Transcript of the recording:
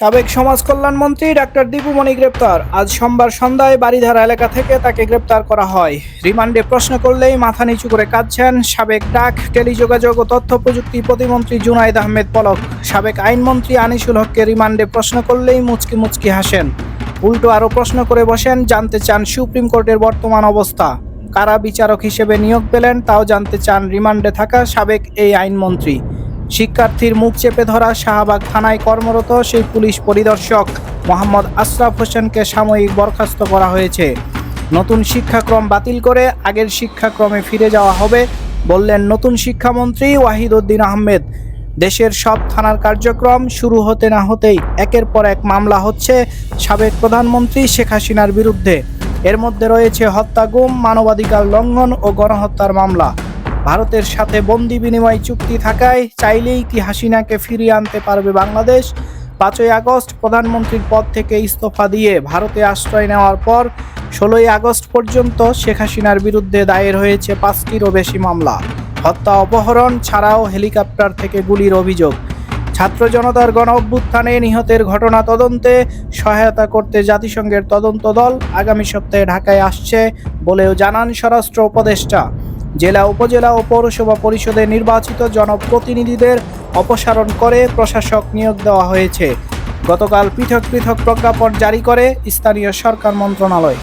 সাবেক সমাজ কল্যাণ মন্ত্রী ডাক্তার দীপু মনি গ্রেপ্তার। আজ সোমবার সন্ধ্যায় বারিধারা এলাকা থেকে তাকে গ্রেপ্তার করা হয়। রিমান্ডে প্রশ্ন করলেই মাথা নিচু করে কাঁদছেন সাবেক ডাক, টেলিযোগাযোগ ও তথ্য প্রযুক্তি প্রতিমন্ত্রী জুনায়েদ আহমেদ পলক। সাবেক আইনমন্ত্রী আনিসুল হককে রিমান্ডে প্রশ্ন করলেই মুচকি মুচকি হাসেন। উল্টো আরও প্রশ্ন করে বসেন, জানতে চান সুপ্রিম কোর্টের বর্তমান অবস্থা, কারা বিচারক হিসেবে নিয়োগ পেলেন তাও জানতে চান রিমান্ডে থাকা সাবেক এই আইনমন্ত্রী। শিক্ষার্থীর মুখ চেপে ধরা শাহবাগ থানায় কর্মরত সেই পুলিশ পরিদর্শক মোহাম্মদ আশরাফ হোসেনকে সাময়িক বরখাস্ত করা হয়েছে। নতুন শিক্ষাক্রম বাতিল করে আগের শিক্ষাক্রমে ফিরে যাওয়া হবে বললেন নতুন শিক্ষামন্ত্রী ওয়াহিদউদ্দিন আহমেদ। দেশের সব থানার কার্যক্রম শুরু হতে না হতেই একের পর এক মামলা হচ্ছে সাবেক প্রধানমন্ত্রী শেখ হাসিনার বিরুদ্ধে। এর মধ্যে রয়েছে হত্যা, গুম, মানবাধিকার লঙ্ঘন ও গণহত্যার মামলা। ভারতের সাথে বন্দি বিনিময় চুক্তি থাকায় চাইলেই কি হাসিনাকে ফিরিয়ে আনতে পারবে বাংলাদেশ? 5ই আগস্ট প্রধানমন্ত্রীর পদ থেকে ইস্তফা দিয়ে ভারতে আশ্রয় নেওয়ার পর 16ই আগস্ট পর্যন্ত শেখ হাসিনার বিরুদ্ধে দায়ের হয়েছে 5টিরও বেশি মামলা। হত্যা, অপহরণ ছাড়াও হেলিকপ্টার থেকে গুলির অভিযোগ। ছাত্র জনতার গণ অভ্যুত্থানে নিহতের ঘটনা তদন্তে সহায়তা করতে জাতিসংঘের তদন্ত দল আগামী সপ্তাহে ঢাকায় আসছে বলেও জানান স্বরাষ্ট্র উপদেষ্টা। জেলা, উপজেলা ও পৌরসভা পরিষদে নির্বাচিত জনপ্রতিনিধিদের অপসারণ করে প্রশাসক নিয়োগ দেওয়া হয়েছে। গতকাল পৃথক পৃথক প্রজ্ঞাপন জারি করে স্থানীয় সরকার মন্ত্রণালয়।